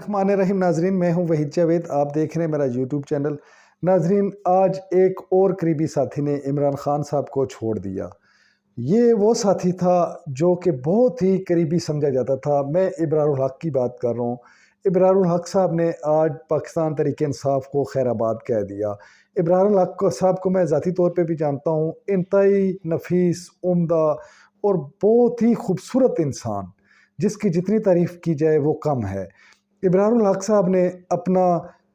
الرحمن الرحیم ناظرین، میں ہوں وحید جاوید، آپ دیکھ رہے ہیں میرا یوٹیوب چینل۔ ناظرین، آج ایک اور قریبی ساتھی نے عمران خان صاحب کو چھوڑ دیا۔ یہ وہ ساتھی تھا جو کہ بہت ہی قریبی سمجھا جاتا تھا۔ میں ابرار الحق کی بات کر رہا ہوں۔ ابرار الحق صاحب نے آج پاکستان تحریک انصاف کو خیر آباد کہہ دیا۔ ابرار الحق صاحب کو میں ذاتی طور پہ بھی جانتا ہوں، انتہائی نفیس، عمدہ اور بہت ہی خوبصورت انسان، جس کی جتنی تعریف کی جائے وہ کم ہے۔ ابرار الحق صاحب نے اپنا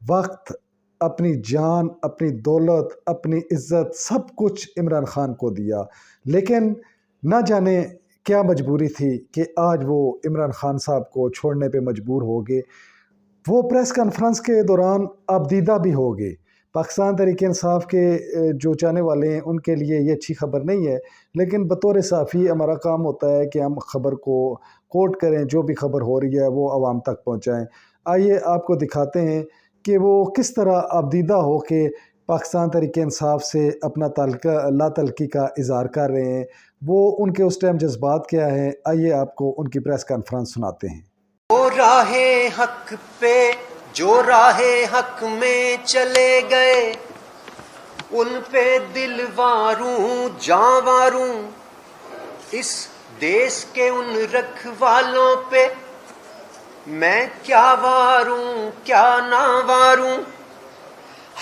وقت، اپنی جان، اپنی دولت، اپنی عزت، سب کچھ عمران خان کو دیا، لیکن نہ جانے کیا مجبوری تھی کہ آج وہ عمران خان صاحب کو چھوڑنے پہ مجبور ہو گئے۔ وہ پریس کانفرنس کے دوران ابدیدہ بھی ہو گئے۔ پاکستان تحریک انصاف کے جو چاہنے والے ہیں ان کے لیے یہ اچھی خبر نہیں ہے، لیکن بطور صحافی ہمارا کام ہوتا ہے کہ ہم خبر کو کوٹ کریں، جو بھی خبر ہو رہی ہے وہ عوام تک پہنچائیں۔ آئیے آپ کو دکھاتے ہیں کہ وہ کس طرح ابدیدہ ہو کے پاکستان تحریک انصاف سے اپنا لا تعلقی کا اظہار کر رہے ہیں۔ وہ ان کے اس ٹائم جذبات کیا ہیں، آئیے آپ کو ان کی پریس کانفرنس سناتے ہیں۔ وہ راہ حق پہ جو راہ حق میں چلے گئے، ان پہ دل واروں جاں واروں، اس دیس کے ان رکھوالوں پہ میں کیا واروں کیا نہ واروں۔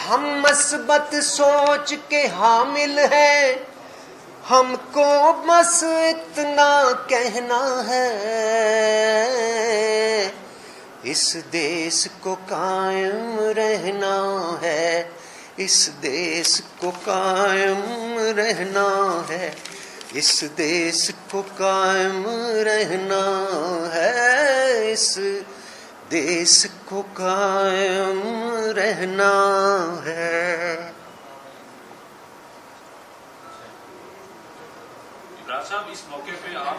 ہم مثبت سوچ کے حامل ہیں، ہم کو بس اتنا کہنا ہے، اس دیس کو قائم رہنا ہے، اس دیس کو قائم رہنا ہے، اس دیس کو قائم رہنا ہے، اس دیس کو قائم رہنا ہے۔ ابرار صاحب، اس موقع پہ آپ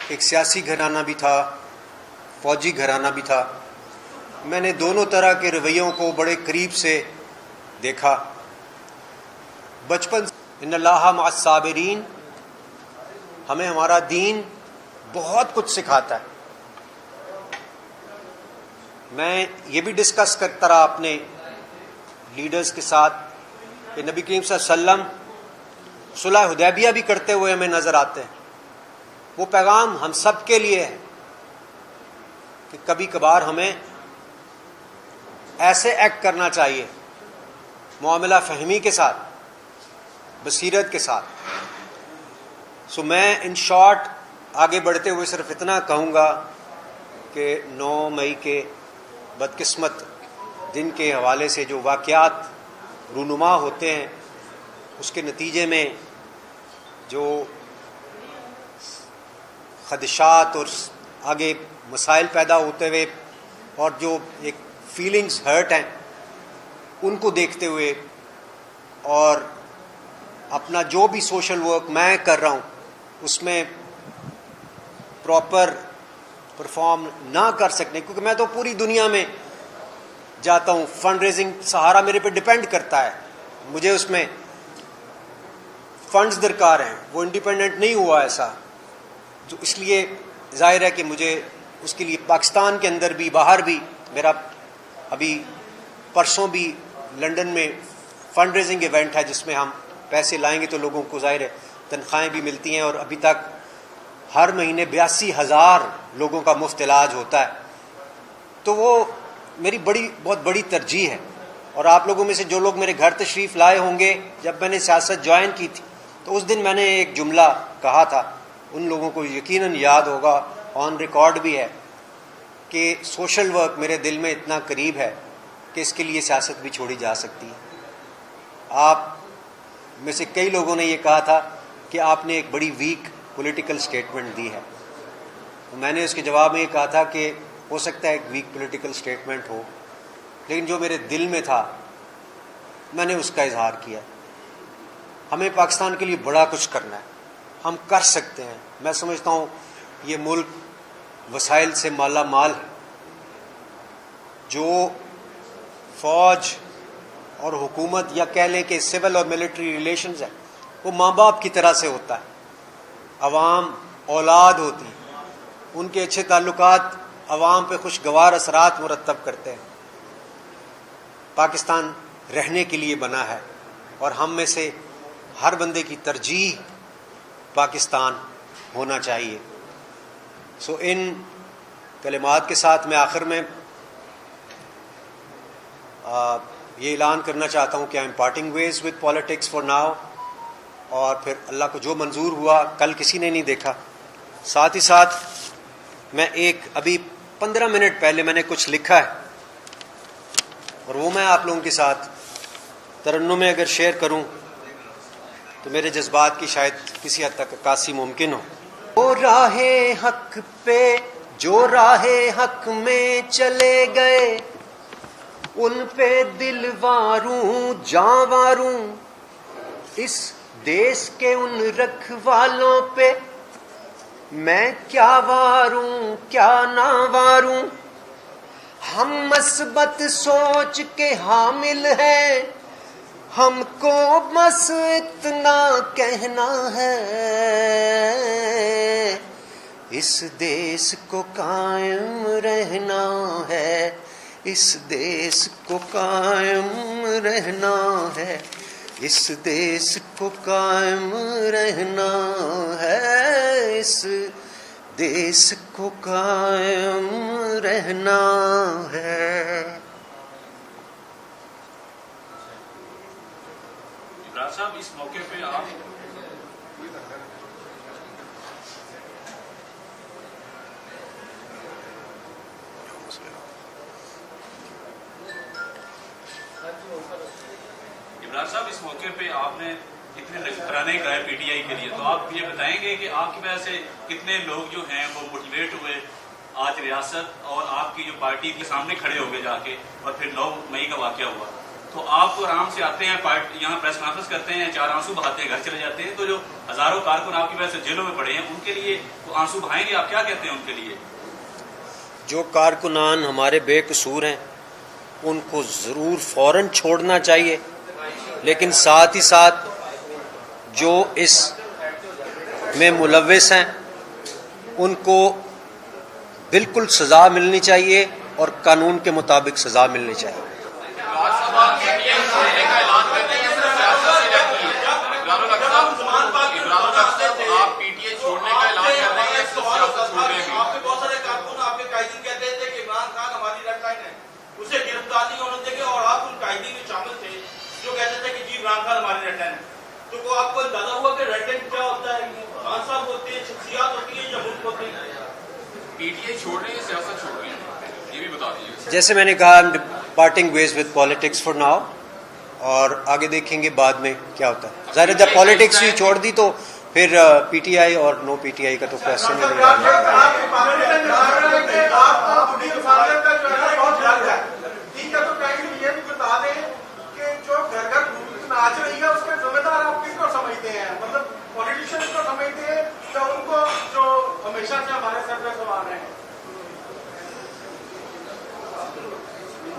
ایک سیاسی گھرانہ بھی تھا، فوجی گھرانہ بھی تھا۔ میں نے دونوں طرح کے رویوں کو بڑے قریب سے دیکھا۔ بچپن ان اللہ مع الصابرین، ہمیں ہمارا دین بہت کچھ سکھاتا ہے۔ میں یہ بھی ڈسکس کرتا رہا اپنے لیڈرز کے ساتھ کہ نبی کریم صلی اللہ علیہ وسلم صلح حدیبیہ بھی کرتے ہوئے ہمیں نظر آتے ہیں۔ وہ پیغام ہم سب کے لیے ہے کہ کبھی کبھار ہمیں ایسے ایکٹ کرنا چاہیے، معاملہ فہمی کے ساتھ، بصیرت کے ساتھ۔ سو میں ان شارٹ آگے بڑھتے ہوئے صرف اتنا کہوں گا کہ 9 مئی کے بدقسمت دن کے حوالے سے جو واقعات رونما ہوتے ہیں، اس کے نتیجے میں جو خدشات اور آگے مسائل پیدا ہوتے ہوئے اور جو ایک فیلنگز ہرٹ ہیں، ان کو دیکھتے ہوئے اور اپنا جو بھی سوشل ورک میں کر رہا ہوں اس میں پراپر پرفارم نہ کر سکنے، کیونکہ میں تو پوری دنیا میں جاتا ہوں، فنڈ ریزنگ سہارا میرے پہ ڈیپینڈ کرتا ہے، مجھے اس میں فنڈز درکار ہیں، وہ انڈیپینڈنٹ نہیں ہوا ایسا، تو اس لیے ظاہر ہے کہ مجھے اس کے لیے پاکستان کے اندر بھی باہر بھی، میرا ابھی پرسوں بھی لنڈن میں فنڈ ریزنگ ایونٹ ہے جس میں ہم پیسے لائیں گے تو لوگوں کو ظاہر ہے تنخواہیں بھی ملتی ہیں، اور ابھی تک ہر مہینے 82,000 لوگوں کا مفت علاج ہوتا ہے۔ تو وہ میری بہت بڑی ترجیح ہے۔ اور آپ لوگوں میں سے جو لوگ میرے گھر تشریف لائے ہوں گے جب میں نے سیاست جوائن کی تھی، تو اس دن میں نے ایک جملہ کہا تھا، ان لوگوں کو یقیناً یاد ہوگا، آن ریکارڈ بھی ہے، کہ سوشل ورک میرے دل میں اتنا قریب ہے کہ اس کے لیے سیاست بھی چھوڑی جا سکتی ہے۔ آپ میں سے کئی لوگوں نے یہ کہا تھا کہ آپ نے ایک بڑی ویک پولیٹیکل سٹیٹمنٹ دی ہے، میں نے اس کے جواب میں یہ کہا تھا کہ ہو سکتا ہے ایک ویک پولیٹیکل سٹیٹمنٹ ہو، لیکن جو میرے دل میں تھا میں نے اس کا اظہار کیا۔ ہمیں پاکستان کے لیے بڑا کچھ کرنا ہے، ہم کر سکتے ہیں۔ میں سمجھتا ہوں یہ ملک وسائل سے مالا مال ہے۔ جو فوج اور حکومت یا کہہ لیں کہ سول اور ملٹری ریلیشنز ہیں وہ ماں باپ کی طرح سے ہوتا ہے. عوام اولاد ہوتی، ان کے اچھے تعلقات عوام پہ خوشگوار اثرات مرتب کرتے ہیں. پاکستان رہنے کے لیے بنا ہے اور ہم میں سے ہر بندے کی ترجیح پاکستان ہونا چاہیے. سو ان کلمات کے ساتھ میں آخر میں یہ اعلان کرنا چاہتا ہوں کہ I am parting ways with politics for now, اور پھر اللہ کو جو منظور ہوا کل کسی نے نہیں دیکھا. ساتھ ہی ساتھ میں ابھی 15 منٹ پہلے میں نے کچھ لکھا ہے اور وہ میں آپ لوگوں کے ساتھ ترنم میں اگر شیئر کروں تو میرے جذبات کی شاید کسی حد تک عکاسی ممکن ہو. وہ راہ حق پہ جو راہ حق میں چلے گئے، ان پہ دل واروں جاں واروں، اس دیس کے ان رکھوالوں پہ میں کیا واروں کیا نہ واروں. ہم مثبت سوچ کے حامل ہیں، ہم کو بس اتنا کہنا ہے، اس دیس کو قائم رہنا ہے، اس دیس کو قائم رہنا ہے، اس دیس کو قائم رہنا ہے، اس دیس کو قائم رہنا ہے. عمران صاحب اس موقع پہ آپ اس موقع پہ آپ نے اتنے نذرانے گائے پی ٹی آئی کے لیے، تو آپ یہ بتائیں گے کہ آپ کی وجہ سے کتنے لوگ جو ہیں وہ موٹیویٹ ہوئے آج ریاست اور آپ کی جو پارٹی کے سامنے کھڑے ہو گئے جا کے، اور پھر 9 مئی کا واقعہ ہوا تو آپ تو آرام سے آتے ہیں یہاں پریس کانفرنس کرتے ہیں، 4 آنسو بہاتے ہیں، گھر چلے جاتے ہیں. تو جو ہزاروں کارکن آپ کی وجہ سے جیلوں میں پڑے ہیں ان کے لیے وہ آنسو بہائیں گے، آپ کیا کہتے ہیں ان کے لیے؟ جو کارکنان ہمارے بے قصور ہیں ان کو ضرور فوراً چھوڑنا چاہیے، لیکن ساتھ ہی ساتھ جو اس میں ملوث ہیں ان کو بالکل سزا ملنی چاہیے اور قانون کے مطابق سزا ملنی چاہیے. تو آپ کو اندازہ ہوا کہ ریڈ لائن کیا ہوتا ہے؟ خان صاحب ہوتے ہیں، شخصیات ہوتی ہیں یا ملک ہوتے ہیں؟ پی ٹی آئی چھوڑ رہے ہیں، سیاست چھوڑ رہے ہیں، یہ بھی بتا دیجیے. جیسے میں نے کہا parting ways with politics for now, اور آگے دیکھیں گے بعد میں کیا ہوتا ہے. ظاہر ہے جب پالیٹکس ہی چھوڑ دی تو پھر پی ٹی آئی اور نو پی ٹی آئی کا تو کوشچن ہی نہیں رہا.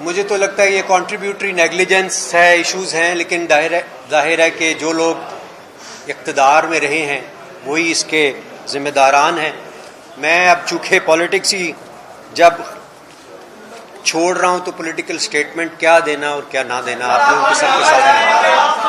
مجھے تو لگتا ہے یہ کنٹریبیوٹری نیگلیجنس ہے، ایشوز ہیں، لیکن ظاہر ہے کہ جو لوگ اقتدار میں رہے ہیں وہی اس کے ذمہ داران ہیں. میں اب چونکہ پالیٹکس ہی جب چھوڑ رہا ہوں تو پولیٹیکل سٹیٹمنٹ کیا دینا اور کیا نہ دینا آپ لوگوں کے ساتھ